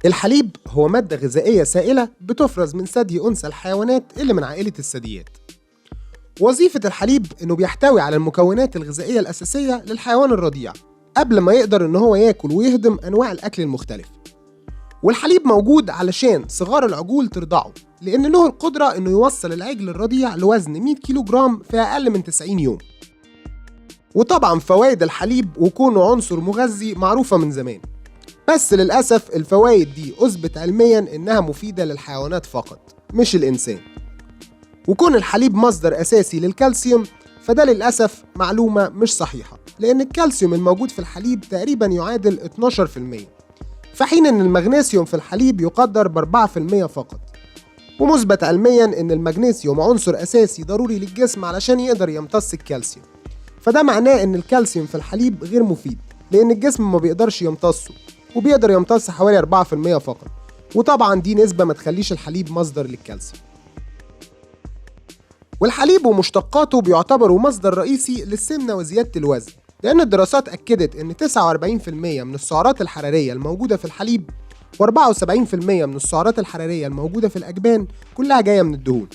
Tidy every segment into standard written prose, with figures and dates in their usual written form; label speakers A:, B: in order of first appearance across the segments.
A: الحليب هو مادة غذائية سائلة بتفرز من ثدي أنثى الحيوانات اللي من عائلة الثدييات. وظيفة الحليب إنه بيحتوي على المكونات الغذائية الأساسية للحيوان الرضيع قبل ما يقدر إن هو ياكل ويهضم أنواع الأكل المختلفة. والحليب موجود علشان صغار العجول ترضعه، لأن له القدرة إنه يوصل العجل الرضيع لوزن 100 كيلو جرام في أقل من 90 يوم. وطبعا فوائد الحليب وكونه عنصر مغذي معروفة من زمان، بس للأسف الفوائد دي أثبت علمياً إنها مفيدة للحيوانات فقط مش الإنسان. وكون الحليب مصدر أساسي للكالسيوم فده للأسف معلومة مش صحيحة، لأن الكالسيوم الموجود في الحليب تقريباً يعادل 12%، في حين إن المغنيسيوم في الحليب يقدر ب4% فقط. ومثبت علمياً إن المغنيسيوم عنصر أساسي ضروري للجسم علشان يقدر يمتص الكالسيوم، فده معناه إن الكالسيوم في الحليب غير مفيد، لأن الجسم ما بيقدرش يمتصه وبيقدر يمتص حوالي 4% فقط. وطبعا دي نسبة ما تخليش الحليب مصدر للكالسيوم. والحليب ومشتقاته بيعتبروا مصدر رئيسي للسمنة وزيادة الوزن، لأن الدراسات أكدت إن 49% من السعرات الحرارية الموجودة في الحليب و74% من السعرات الحرارية الموجودة في الأجبان كلها جاية من الدهون.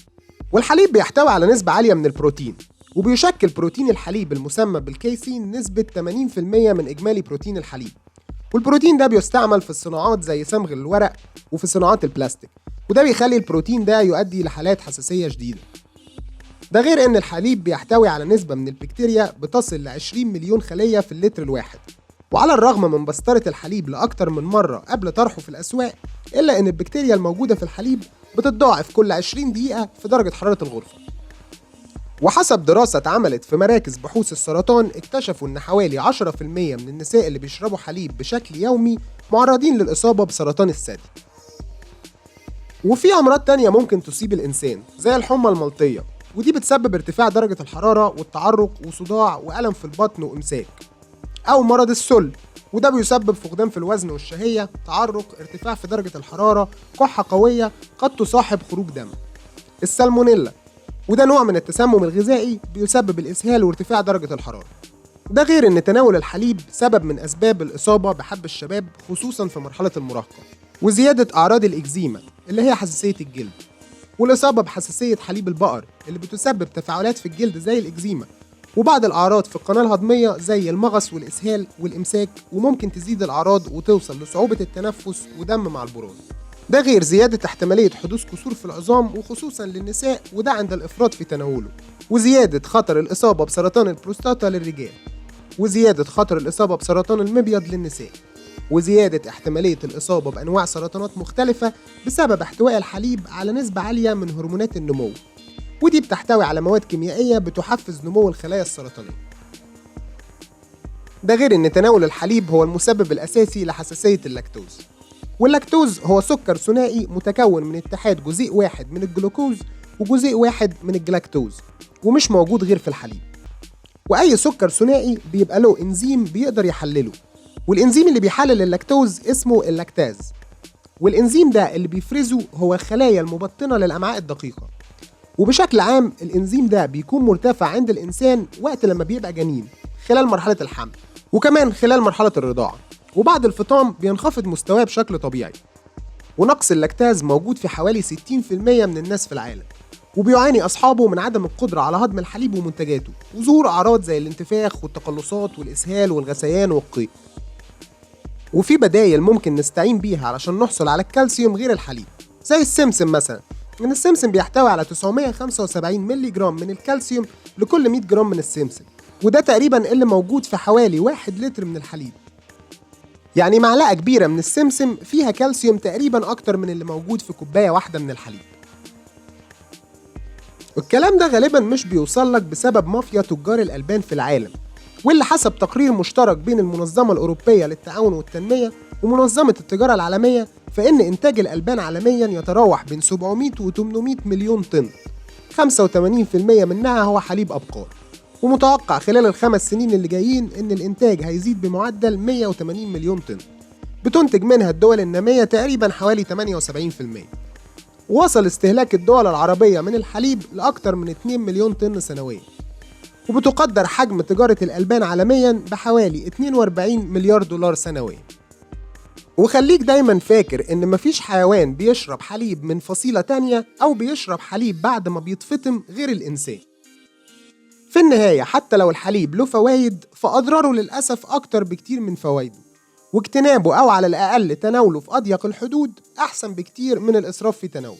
A: والحليب بيحتوي على نسبة عالية من البروتين، وبيشكل بروتين الحليب المسمى بالكيسين نسبة 80% من إجمالي بروتين الحليب. والبروتين ده بيستعمل في الصناعات زي صمغ الورق وفي صناعات البلاستيك، وده بيخلي البروتين ده يؤدي لحالات حساسية شديدة. ده غير ان الحليب بيحتوي على نسبة من البكتيريا بتصل ل 20 مليون خلية في اللتر الواحد. وعلى الرغم من بسطرة الحليب لأكتر من مرة قبل طرحه في الأسواق، إلا ان البكتيريا الموجودة في الحليب بتتضاعف كل 20 دقيقة في درجة حرارة الغرفة. وحسب دراسة اتعملت في مراكز بحوث السرطان، اكتشفوا ان حوالي 10% من النساء اللي بيشربوا حليب بشكل يومي معرضين للإصابة بسرطان الثدي. وفي أمراض تانية ممكن تصيب الإنسان زي الحمى الملطية، ودي بتسبب ارتفاع درجة الحرارة والتعرق وصداع وألم في البطن وإمساك. أو مرض السل، وده بيسبب فقدان في الوزن والشهية، تعرق، ارتفاع في درجة الحرارة، كحة قوية قد تصاحب خروج دم. السالمونيلا، وده نوع من التسمم الغذائي بيسبب الإسهال وارتفاع درجة الحرارة. ده غير ان تناول الحليب سبب من أسباب الإصابة بحب الشباب خصوصا في مرحلة المراهقة، وزيادة أعراض الإكزيما اللي هي حساسية الجلد، والإصابة بحساسية حليب البقر اللي بتسبب تفاعلات في الجلد زي الإكزيما، وبعض الأعراض في القناة الهضمية زي المغص والإسهال والإمساك، وممكن تزيد الأعراض وتوصل لصعوبة التنفس ودم مع البراز. ده غير زيادة احتمالية حدوث كسور في العظام وخصوصا للنساء، وده عند الإفراط في تناوله، وزيادة خطر الإصابة بسرطان البروستاتا للرجال، وزيادة خطر الإصابة بسرطان المبيض للنساء، وزيادة احتمالية الإصابة بأنواع سرطانات مختلفة بسبب احتواء الحليب على نسبة عالية من هرمونات النمو، ودي بتحتوي على مواد كيميائية بتحفز نمو الخلايا السرطانية. ده غير ان تناول الحليب هو المسبب الأساسي لحساسية اللاكتوز. واللاكتوز هو سكر ثنائي متكون من اتحاد جزيء واحد من الجلوكوز وجزيء واحد من الجلاكتوز، ومش موجود غير في الحليب. وأي سكر ثنائي بيبقى له إنزيم بيقدر يحلله، والإنزيم اللي بيحلل اللاكتوز اسمه اللاكتاز، والإنزيم ده اللي بيفرزه هو الخلايا المبطنة للأمعاء الدقيقة. وبشكل عام الإنزيم ده بيكون مرتفع عند الإنسان وقت لما بيبقى جنين خلال مرحلة الحمل، وكمان خلال مرحلة الرضاعة، وبعد الفطام بينخفض مستواه بشكل طبيعي. ونقص اللاكتاز موجود في حوالي 60% من الناس في العالم، وبيعاني أصحابه من عدم القدرة على هضم الحليب ومنتجاته، وظهور أعراض زي الانتفاخ والتقلصات والإسهال والغثيان والقيء. وفي بدايل ممكن نستعين بيها علشان نحصل على الكالسيوم غير الحليب، زي السمسم مثلا. إن السمسم بيحتوي على 975 مللي جرام من الكالسيوم لكل 100 جرام من السمسم، وده تقريبا اللي موجود في حوالي 1 لتر من الحليب. يعني معلقة كبيرة من السمسم فيها كالسيوم تقريبا أكتر من اللي موجود في كوباية واحدة من الحليب. والكلام ده غالبا مش بيوصل لك بسبب مافيا تجار الألبان في العالم، واللي حسب تقرير مشترك بين المنظمة الأوروبية للتعاون والتنمية ومنظمة التجارة العالمية، فإن إنتاج الألبان عالميا يتراوح بين 700 و 800 مليون طن، 85% منها هو حليب أبقار. ومتوقع خلال ال5 سنين اللي جايين إن الإنتاج هيزيد بمعدل 180 مليون طن، بتنتج منها الدول النامية تقريبا حوالي 78%. ووصل استهلاك الدول العربية من الحليب لأكثر من 2 مليون طن سنويا، وبتقدر حجم تجارة الألبان عالميا بحوالي 42 مليار دولار سنويا. وخليك دايما فاكر إن مفيش حيوان بيشرب حليب من فصيلة تانية أو بيشرب حليب بعد ما بيتفطم غير الإنسان. في النهاية حتى لو الحليب له فوايد، فأضراره للأسف أكتر بكتير من فوايده، واجتنابه أو على الأقل تناوله في أضيق الحدود أحسن بكتير من الإسراف في تناوله.